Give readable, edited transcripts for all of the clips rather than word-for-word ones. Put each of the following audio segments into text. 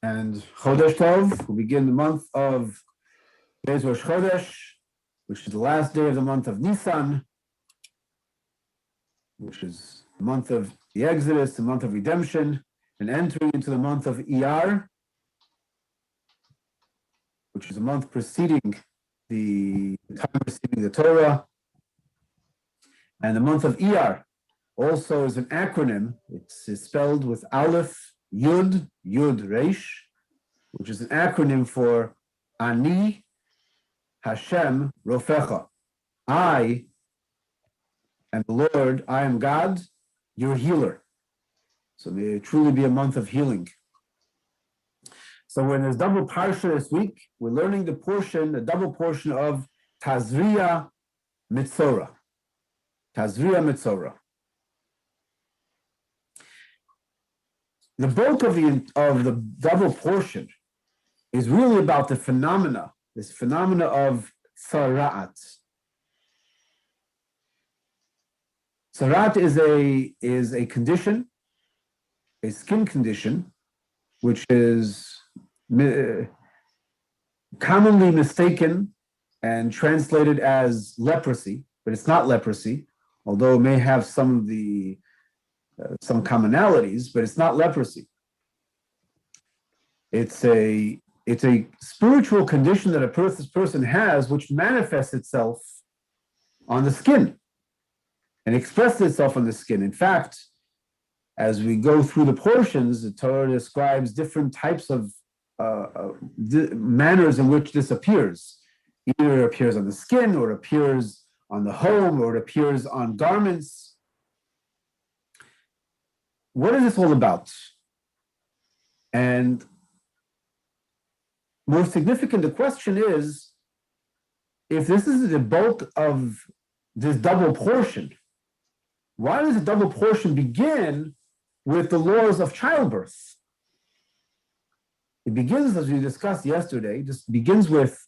And Chodesh Tov, we begin the month of Rosh Chodesh, which is the last day of the month of Nisan, which is the month of the Exodus, the month of redemption, and entering into the month of Iyar, which is a month preceding the time preceding the Torah. And the month of Iyar also is an acronym. It's spelled with Aleph, Yud, Reish, which is an acronym for Ani Hashem Rofecha. I am the Lord, I am God, your healer. So may it truly be a month of healing. So we're in this double parsha this week. We're learning the double portion of Tazria Mitzorah. Tazria Mitzorah. The bulk of the double portion is really about this phenomena of Tzara'at. Tzara'at is a condition, a skin condition, which is commonly mistaken and translated as leprosy, but it's not leprosy, although it may have some commonalities, but it's not leprosy. It's a spiritual condition that this person has, which manifests itself on the skin and expresses itself on the skin. In fact, as we go through the portions, the Torah describes different types of manners in which this appears. Either it appears on the skin, or it appears on the home, or it appears on garments. What is this all about? And more significant, the question is, if this is the bulk of this double portion, why does the double portion begin with the laws of childbirth? It begins, as we discussed yesterday, just begins with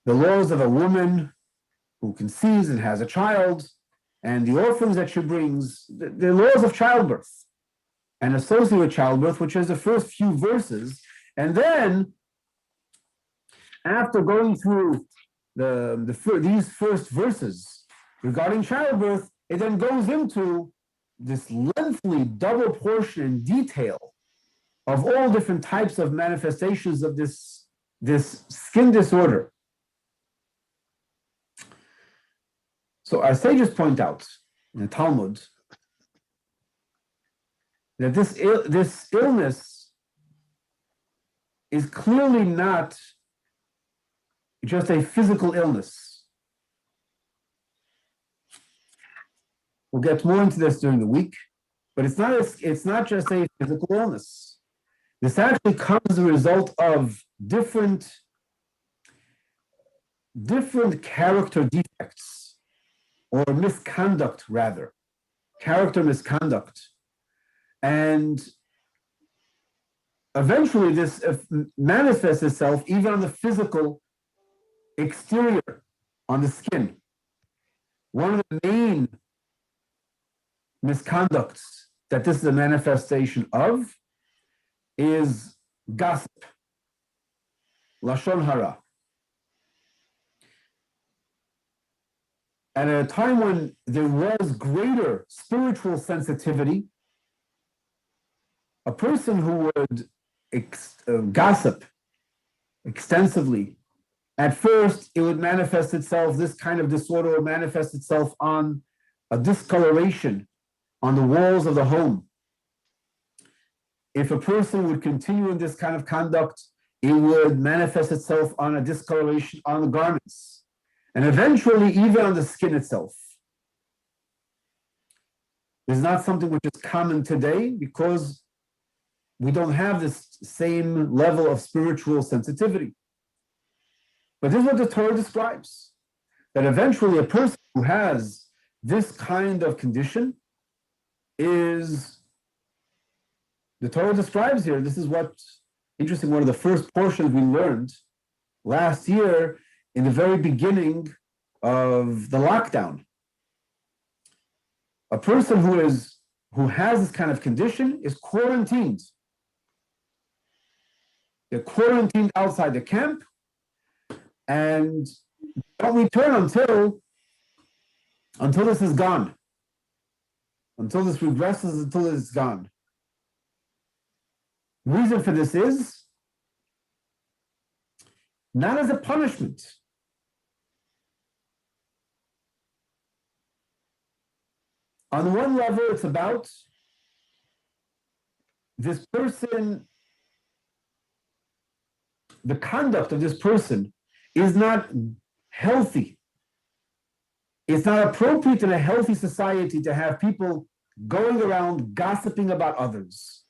the laws of a woman who conceives and has a child, and the orphans that she brings, the laws of childbirth, and associated with childbirth, which is the first few verses. And then, after going through these first verses regarding childbirth, it then goes into this lengthy double portion in detail of all different types of manifestations of this skin disorder. So our sages point out in the Talmud that this illness is clearly not just a physical illness. We'll get more into this during the week, but it's not just a physical illness. This actually comes as a result of different character defects, or misconduct rather, character misconduct. And eventually this manifests itself even on the physical exterior, on the skin. One of the main misconducts that this is a manifestation of is gossip, lashon hara. And at a time when there was greater spiritual sensitivity, a person who would gossip extensively, at first it would manifest itself, this kind of disorder would manifest itself on a discoloration on the walls of the home. If a person would continue in this kind of conduct, it would manifest itself on a discoloration on the garments, and eventually even on the skin itself. This is not something which is common today because we don't have this same level of spiritual sensitivity. But this is what the Torah describes, that eventually a person who has this kind of condition is, the Torah describes here, this is what, interesting, one of the first portions we learned last year in the very beginning of the lockdown. A person who has this kind of condition is quarantined. They're quarantined outside the camp and don't return until this is gone, until this regresses, until it's gone. The reason for this is not as a punishment. On one level, it's about this person, the conduct of this person is not healthy. It's not appropriate in a healthy society to have people going around gossiping about others.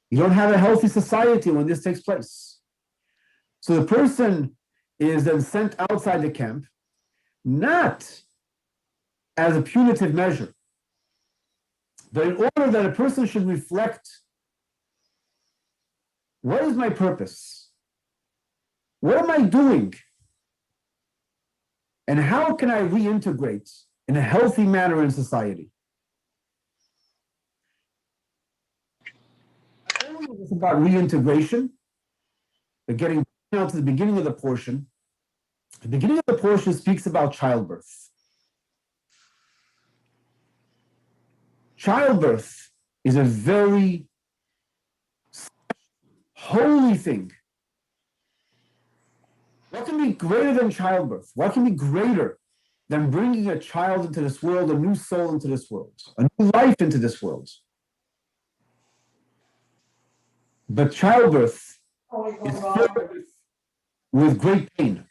You don't have a healthy society when this takes place. So the person is then sent outside the camp, not as a punitive measure, but in order that a person should reflect, what is my purpose? What am I doing? And how can I reintegrate in a healthy manner in society? It's about reintegration, but getting now to the beginning of the portion. The beginning of the portion speaks about childbirth. Childbirth is a very holy thing. What can be greater than childbirth? What can be greater than bringing a child into this world, a new soul into this world, a new life into this world? But childbirth is filled with great pain.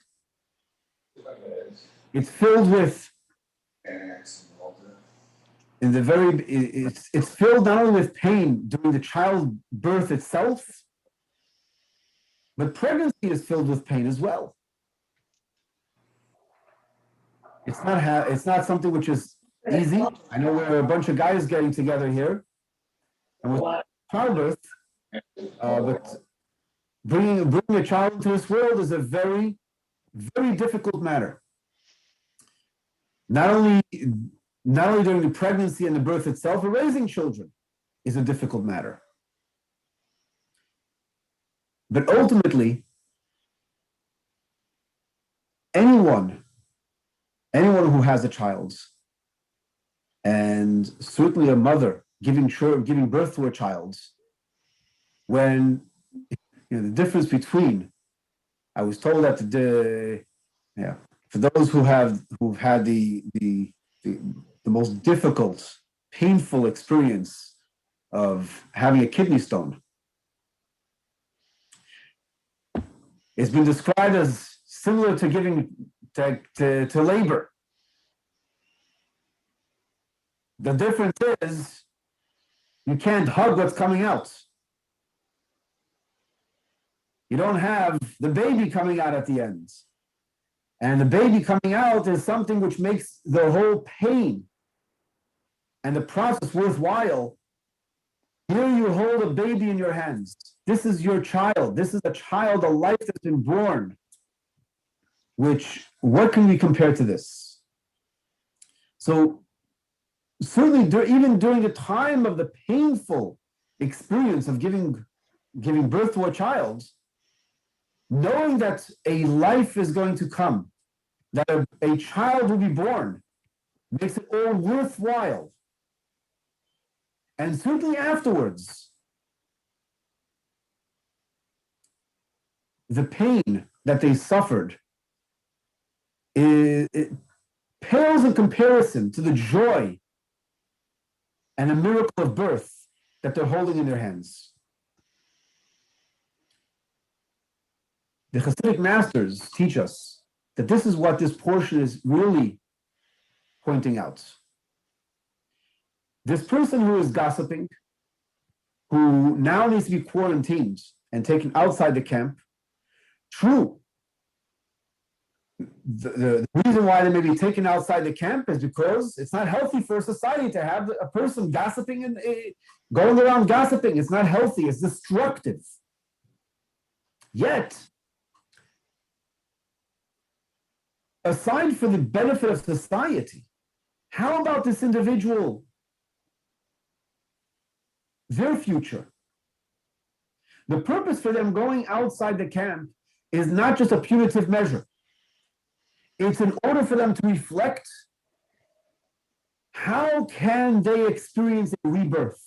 It's filled with, it's filled not only with pain during the childbirth itself, but pregnancy is filled with pain as well. It's not something which is easy. I know we're a bunch of guys getting together here, and with childbirth, but bringing a child into this world is a very, very difficult matter. Not only during the pregnancy and the birth itself, but raising children is a difficult matter. But ultimately, anyone who has a child, and certainly a mother giving birth to a child, when the difference between, I was told that for those who've had the most difficult, painful experience of having a kidney stone, it's been described as similar to giving to labor. The difference is you can't hug what's coming out. You don't have the baby coming out at the end. And the baby coming out is something which makes the whole pain and the process worthwhile. Here you hold a baby in your hands. This is your child. This is a child, a life that's been born. What can we compare to this? So certainly even during the time of the painful experience of giving birth to a child, knowing that a life is going to come, that a child will be born, makes it all worthwhile. And certainly afterwards, the pain that they suffered, it pales in comparison to the joy and the miracle of birth that they're holding in their hands. The Hasidic masters teach us that this is what this portion is really pointing out. This person who is gossiping, who now needs to be quarantined and taken outside the camp, true. The reason why they may be taken outside the camp is because it's not healthy for a society to have a person gossiping and going around gossiping. It's not healthy. It's destructive. Yet, aside from the benefit of society, how about this individual, their future? The purpose for them going outside the camp is not just a punitive measure. It's in order for them to reflect how can they experience a rebirth?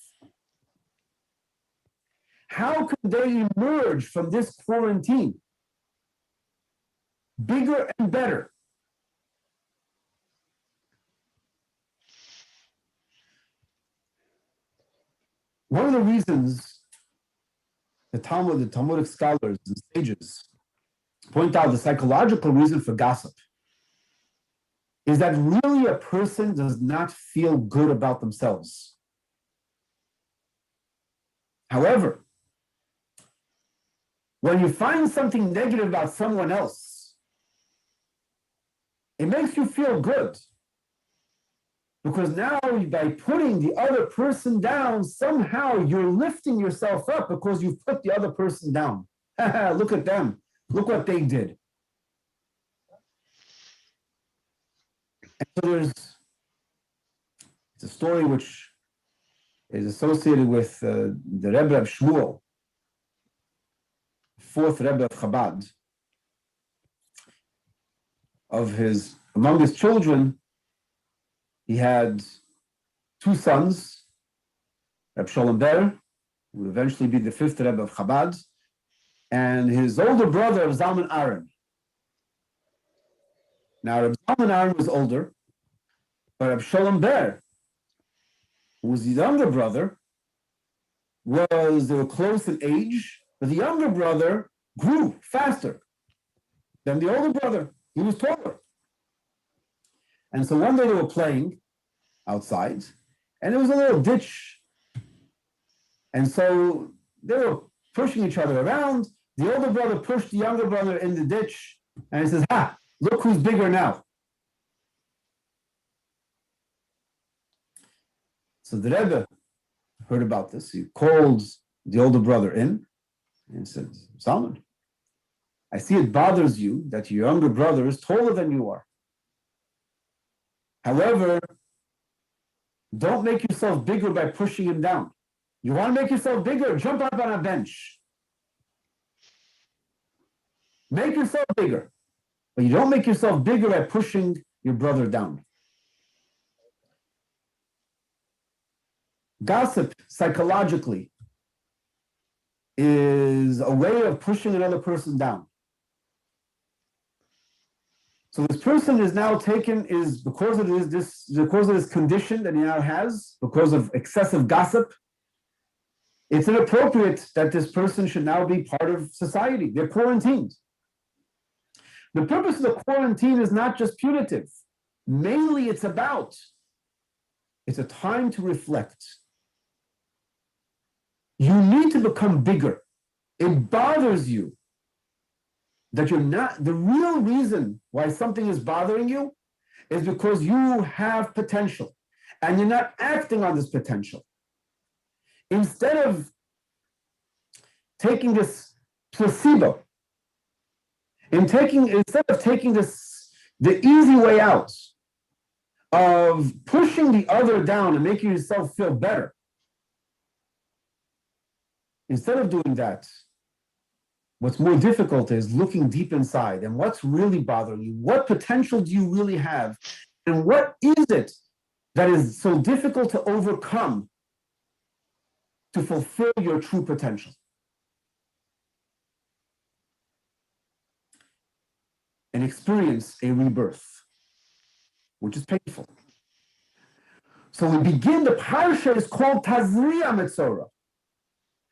How can they emerge from this quarantine bigger and better? One of the reasons the Talmudic scholars and sages point out the psychological reason for gossip is that really a person does not feel good about themselves. However, when you find something negative about someone else, it makes you feel good. Because now by putting the other person down, somehow you're lifting yourself up because you've put the other person down. Look at them. Look what they did. And so it's a story which is associated with the Rebbe of Shmuel, fourth Rebbe of Chabad. Among his children, he had two sons, Reb Sholem Ber, who would eventually be the fifth Rebbe of Chabad, and his older brother, Zalman Aaron. Now, Reb Zalman Aaron was older, but Reb Sholem Ber, who was the younger brother, they were close in age, but the younger brother grew faster than the older brother. He was taller. And so one day they were playing outside, and there was a little ditch. And so they were pushing each other around. The older brother pushed the younger brother in the ditch, and he says, "Ha, look who's bigger now." So the Rebbe heard about this. He called the older brother in and said, "Salman, I see it bothers you that your younger brother is taller than you are. However, don't make yourself bigger by pushing him down. You want to make yourself bigger? Jump up on a bench. Make yourself bigger. But you don't make yourself bigger by pushing your brother down." Gossip, psychologically, is a way of pushing another person down. So this person is now because of this condition that he now has, because of excessive gossip, it's inappropriate that this person should now be part of society. They're quarantined. The purpose of the quarantine is not just punitive. Mainly it's a time to reflect. You need to become bigger. It bothers you that you're not, the real reason why something is bothering you is because you have potential and you're not acting on this potential. Instead of taking this placebo, instead of taking the easy way out of pushing the other down and making yourself feel better, instead of doing that, what's more difficult is looking deep inside and what's really bothering you. What potential do you really have? And what is it that is so difficult to overcome to fulfill your true potential? And experience a rebirth, which is painful. So we begin, the parsha is called Tazria Metzora.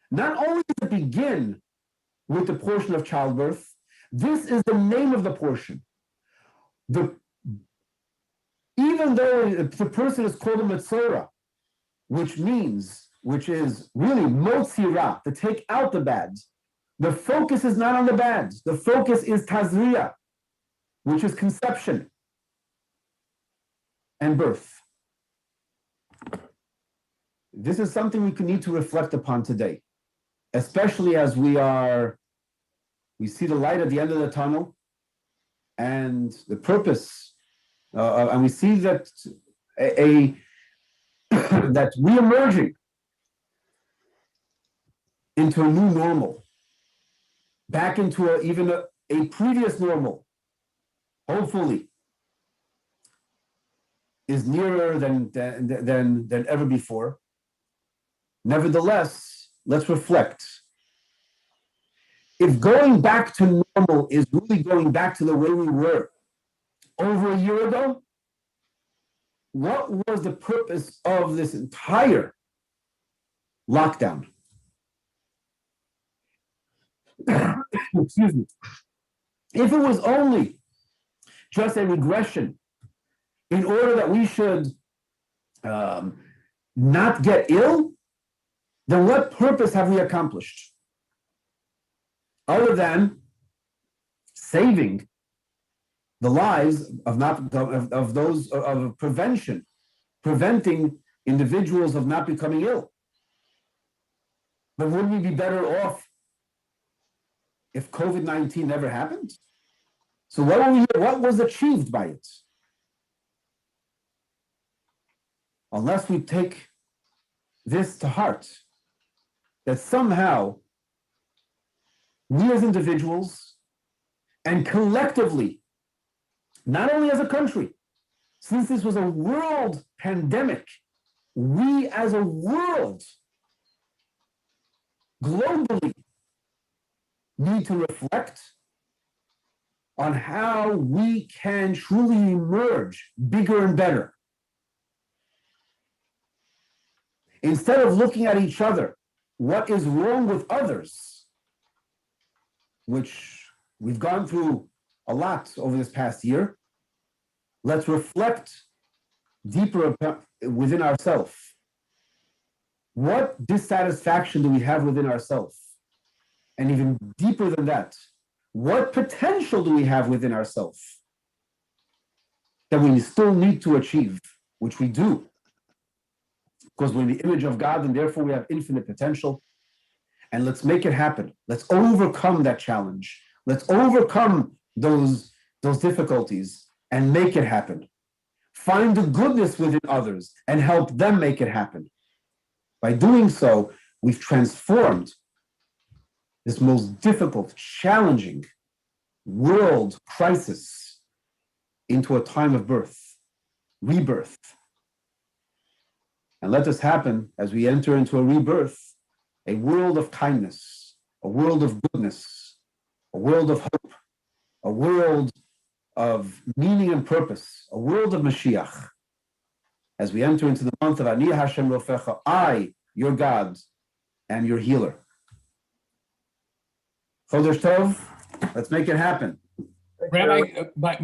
Not only does it begin with the portion of childbirth, this is the name of the portion. Even though the person is called a Metzora, which is really Motzira, to take out the bad, the focus is not on the bad. The focus is Tazria, which is conception and birth. This is something we need to reflect upon today, especially as we see the light at the end of the tunnel and the purpose, and we see that that re-emerging into a new normal. back into even a previous normal, hopefully, is nearer than ever before. Nevertheless, let's reflect. If going back to normal is really going back to the way we were over a year ago, what was the purpose of this entire lockdown? Excuse me. If it was only just a regression in order that we should not get ill, then what purpose have we accomplished? Other than saving the lives of those of preventing individuals of not becoming ill. But wouldn't we be better off if COVID-19 never happened? So what was achieved by it? Unless we take this to heart, that somehow we as individuals and collectively, not only as a country, since this was a world pandemic, we as a world globally need to reflect on how we can truly emerge bigger and better. Instead of looking at each other, what is wrong with others, which we've gone through a lot over this past year, let's reflect deeper within ourselves. What dissatisfaction do we have within ourselves? And even deeper than that, what potential do we have within ourselves that we still need to achieve, which we do? Because we're in the image of God and therefore we have infinite potential. And let's make it happen. Let's overcome that challenge. Let's overcome those difficulties and make it happen. Find the goodness within others and help them make it happen. By doing so, we've transformed this most difficult, challenging world crisis into a time of birth, rebirth. And let this happen as we enter into a rebirth, a world of kindness, a world of goodness, a world of hope, a world of meaning and purpose, a world of Mashiach. As we enter into the month of Ani Hashem Rofecha, I, your God, am your healer. Chodesh Tov, let's make it happen. Rabbi, my